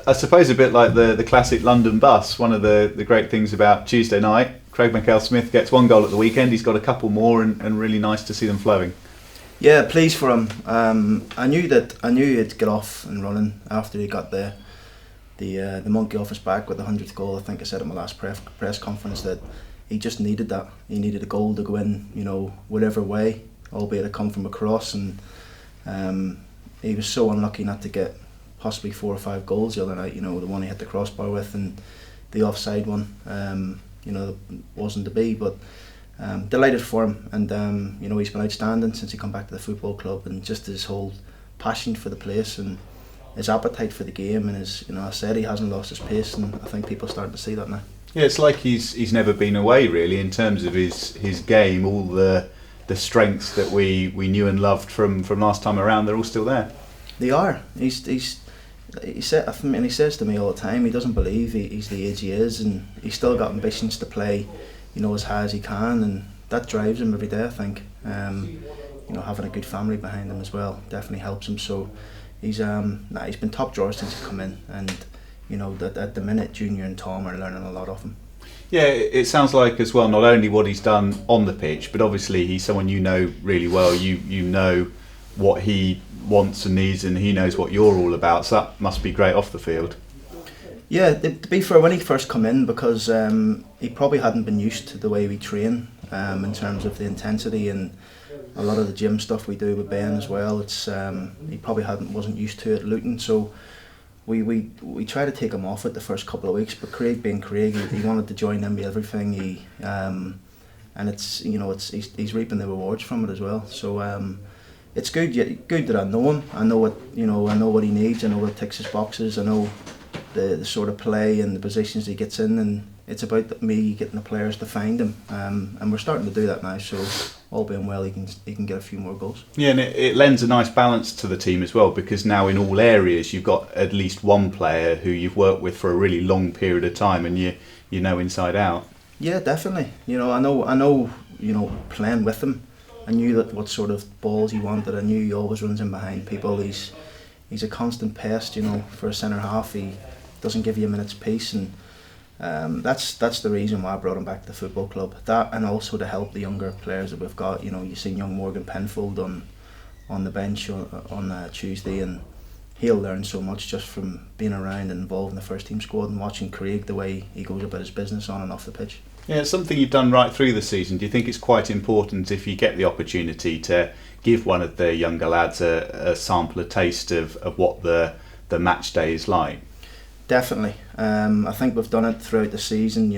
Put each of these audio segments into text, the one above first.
I suppose a bit like the classic London bus. One of the great things about Tuesday night, Craig McCall-Smith gets 1 goal at the weekend. He's got a couple more, and really nice to see them flowing. Yeah, pleased for him. I knew he'd get off and running after he got the monkey off his back with the 100th goal. I think I said at my last press conference that he just needed that. He needed a goal to go in, whatever way, albeit it come from a cross. And he was so unlucky not to get possibly 4 or 5 goals the other night. The one he hit the crossbar with, and the offside one. Wasn't to be, but delighted for him. And he's been outstanding since he come back to the football club, and just his whole passion for the place and his appetite for the game, and his, I said he hasn't lost his pace, and I think people are starting to see that now. Yeah, it's like he's never been away really in terms of his game. All the strengths that we knew and loved from last time around, they're all still there. They are. He says to me all the time, he doesn't believe he's the age he is, and he's still got ambitions to play, as high as he can, and that drives him every day, I think. Having a good family behind him as well definitely helps him. So he's been top drawer since he come in, and that at the minute Junior and Tom are learning a lot of him. Yeah, it sounds like as well, not only what he's done on the pitch, but obviously he's someone you know really well. You know what he wants and needs, and he knows what you're all about, so that must be great off the field. Yeah, to be fair, when he first come in, because he probably hadn't been used to the way we train in terms of the intensity and a lot of the gym stuff we do with Ben as well. It's he probably wasn't used to it at Luton, so we try to take him off it the first couple of weeks. But Craig being Craig, he wanted to join in with everything. And he's reaping the rewards from it as well. So it's good that I know him. I know what he needs. I know what ticks his boxes. I know the sort of play and the positions he gets in, and it's about me getting the players to find him. And we're starting to do that now. So all being well, he can get a few more goals. Yeah, and it lends a nice balance to the team as well, because now in all areas you've got at least one player who you've worked with for a really long period of time, and you know inside out. Yeah, definitely. I know. Playing with him, I knew that what sort of balls he wanted. I knew he always runs in behind people. He's a constant pest. For a centre half, he doesn't give you a minute's peace, and that's the reason why I brought him back to the football club. That, and also to help the younger players that we've got. You've seen young Morgan Penfold on the bench on Tuesday, and he'll learn so much just from being around and involved in the first team squad, and watching Craig the way he goes about his business on and off the pitch. Yeah, it's something you've done right through the season. Do you think it's quite important, if you get the opportunity, to give one of the younger lads a sample, a taste of what the match day is like? Definitely. I think we've done it throughout the season.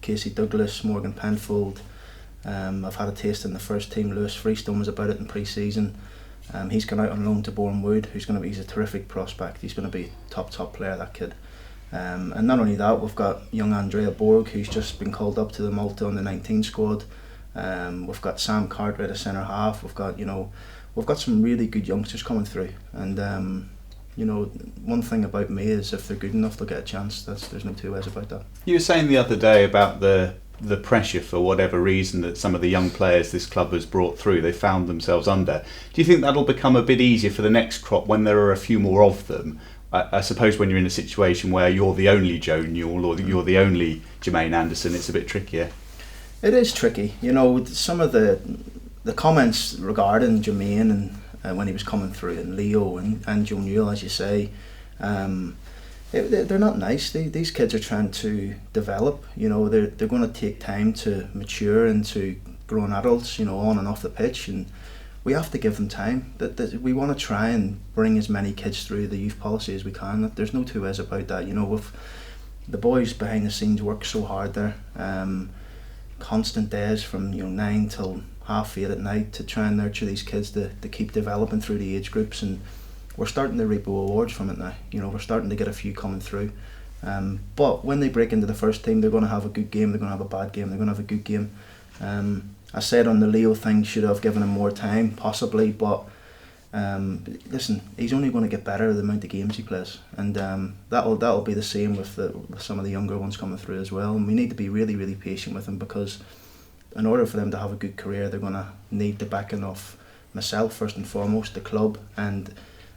Casey Douglas, Morgan Penfold. I've had a taste in the first team. Lewis Freestone was about it in pre-season. He's gone out on loan to Bournemouth. He's a terrific prospect. He's going to be top player, that kid. And not only that, we've got young Andrea Borg, who's just been called up to the Malta under 19 squad. We've got Sam Cartwright at centre half. We've got some really good youngsters coming through. And one thing about me is if they're good enough, they'll get a chance. There's no two ways about that. You were saying the other day about the pressure, for whatever reason, that some of the young players this club has brought through, they found themselves under. Do you think that'll become a bit easier for the next crop when there are a few more of them? I suppose when you're in a situation where you're the only Joe Newell or you're the only Jermaine Anderson, it's a bit trickier. It is tricky. Some of the comments regarding Jermaine and when he was coming through, and Leo and Joe Newell, as you say, they're not nice. These kids are trying to develop. They're going to take time to mature into grown adults. On and off the pitch, and we have to give them time. That we want to try and bring as many kids through the youth policy as we can. There's no two ways about that. With the boys behind the scenes work so hard there. Constant days from 9 till 8:30 at night to try and nurture these kids to keep developing through the age groups, and we're starting to reap rewards from it now. We're starting to get a few coming through. But when they break into the first team, they're going to have a good game, they're going to have a bad game, they're going to have a good game. I said on the Leo thing, should have given him more time, possibly, but listen, he's only going to get better the amount of games he plays, and that'll be the same with some of the younger ones coming through as well. And we need to be really, really patient with them, because in order for them to have a good career, they're going to need the backing of myself first and foremost, the club, and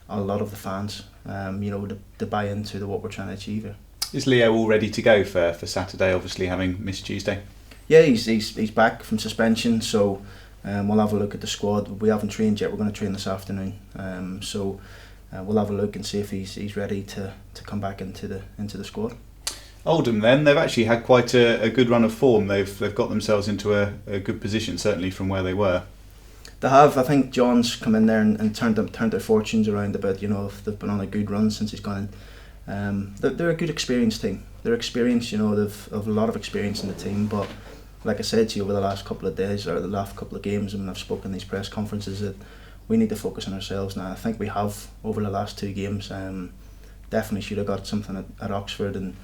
a lot of the fans, to buy into what we're trying to achieve here. Is Leo all ready to go for Saturday, obviously having missed Tuesday? Yeah, he's back from suspension, so we'll have a look at the squad. We haven't trained yet, we're going to train this afternoon, so we'll have a look and see if he's ready to come back into the squad. Oldham then, they've actually had quite a good run of form. They've got themselves into a good position, certainly from where they were. They have. I think John's come in there and turned their fortunes around a bit. If they've been on a good run since he's gone in. They're a good experienced team. They're experienced, they've a lot of experience in the team. But like I said to you over the last couple of days or the last couple of games, and I've spoken in these press conferences, that we need to focus on ourselves now. I think we have over the last 2 games. Definitely should have got something at Oxford and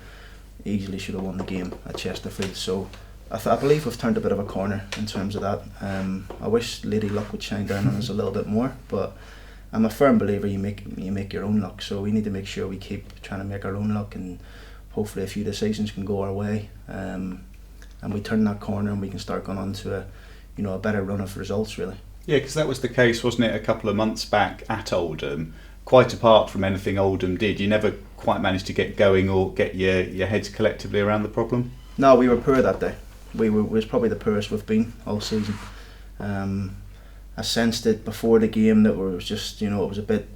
easily should have won the game at Chesterfield. So I believe we've turned a bit of a corner in terms of that. I wish Lady Luck would shine down on us a little bit more, but I'm a firm believer you make your own luck. So we need to make sure we keep trying to make our own luck, and hopefully a few decisions can go our way, and we turn that corner and we can start going on to a better run of results, really. Yeah, because that was the case, wasn't it, a couple of months back at Oldham? Quite apart from anything Oldham did, you never quite managed to get going or get your heads collectively around the problem? No, we were poor that day. We was probably the poorest we've been all season. I sensed it before the game that it was just, it was a bit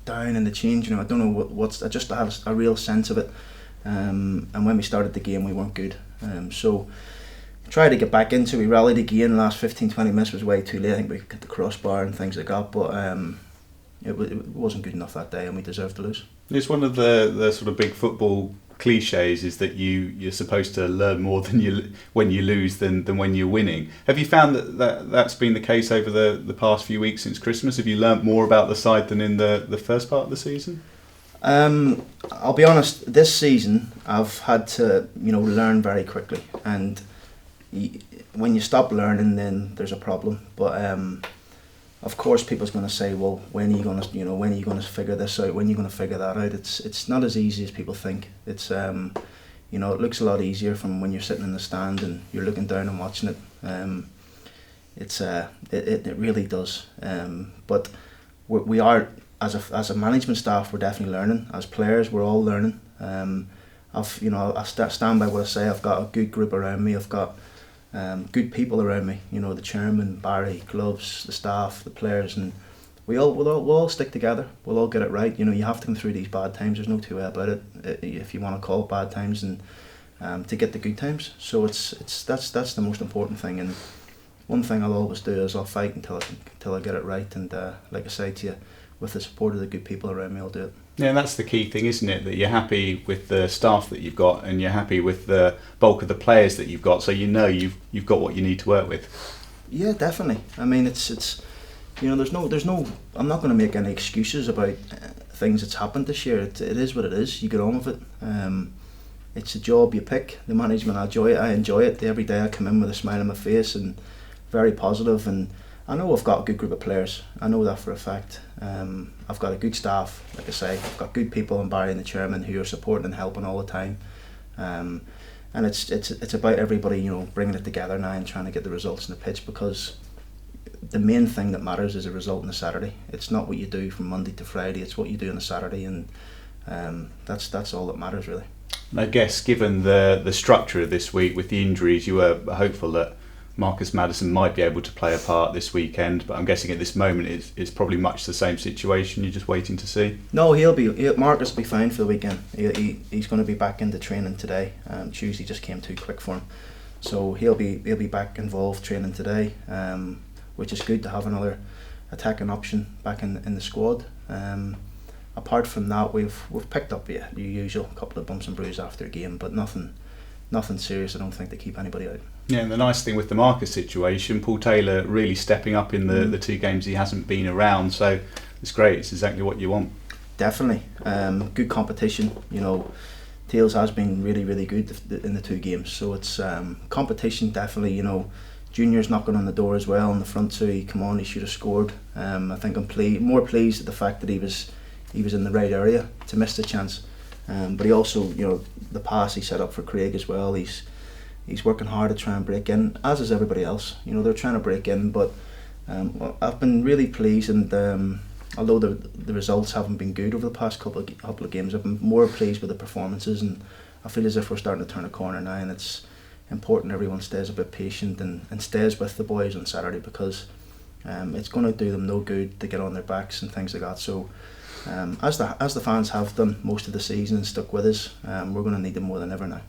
down in the change. I don't know I just had a real sense of it. And when we started the game, we weren't good. So tried to get back into it. We rallied again. The last 15-20 minutes was way too late. I think we could get the crossbar and things like that, but it wasn't good enough that day, and we deserved to lose. It's one of the sort of big football cliches is that you're supposed to learn more when you lose than when you're winning. Have you found that's been the case over the past few weeks since Christmas? Have you learnt more about the side than in the first part of the season? I'll be honest, this season I've had to learn very quickly, and when you stop learning then there's a problem. But of course people's going to say, well, when are you going to figure this out, when are you going to figure that out? It's not as easy as people think. It's it looks a lot easier from when you're sitting in the stand and you're looking down and watching it. It really does. But we are, as a management staff, we're definitely learning. As players, we're all learning. I stand by what I say. I've got a good group around me. I've got good people around me, the chairman, Barry, Gloves, the staff, the players, and we'll all stick together. We'll all get it right. You have to come through these bad times. There's no two way about it, if you want to call it bad times, and to get the good times. So that's the most important thing. And one thing I'll always do is I'll fight until I get it right. And like I say to you, with the support of the good people around me, I'll do it. Yeah, and that's the key thing, isn't it? That you're happy with the staff that you've got, and you're happy with the bulk of the players that you've got, so you've got what you need to work with. Yeah, definitely. I mean, it's there's no. I'm not going to make any excuses about things that's happened this year. It is what it is. You get on with it. It's a job you pick. The management, I enjoy it. Every day I come in with a smile on my face and very positive, and I know I've got a good group of players. I know that for a fact. I've got a good staff, like I say. I've got good people in Barry and the chairman who are supporting and helping all the time. And it's about everybody, bringing it together now and trying to get the results in the pitch, because the main thing that matters is a result on the Saturday. It's not what you do from Monday to Friday. It's what you do on the Saturday, and that's all that matters, really. And I guess given the structure of this week with the injuries, you were hopeful that Marcus Madison might be able to play a part this weekend, but I'm guessing at this moment it's probably much the same situation. You're just waiting to see. No, Marcus will be fine for the weekend. He's going to be back into training today. Tuesday just came too quick for him, so he'll be back involved training today, which is good to have another attacking option back in the squad. Apart from that, we've picked up the usual couple of bumps and bruises after a game, but nothing serious, I don't think, to keep anybody out. Yeah, and the nice thing with the Marcus situation, Paul Taylor really stepping up in the 2 games he hasn't been around, so it's great. It's exactly what you want. Definitely. Good competition. Tails has been really, really good in the 2 games, so it's competition, definitely. Junior's knocking on the door as well in the front 2. He should have scored. I think I'm more pleased at the fact that he was in the right area to miss the chance. But he also, the pass he set up for Craig as well, he's working hard to try and break in, as is everybody else. They're trying to break in, but I've been really pleased, and although the results haven't been good over the past couple of games, I've been more pleased with the performances, and I feel as if we're starting to turn a corner now, and it's important everyone stays a bit patient and stays with the boys on Saturday, because it's going to do them no good to get on their backs and things like that. So as the fans have done most of the season and stuck with us, we're going to need them more than ever now.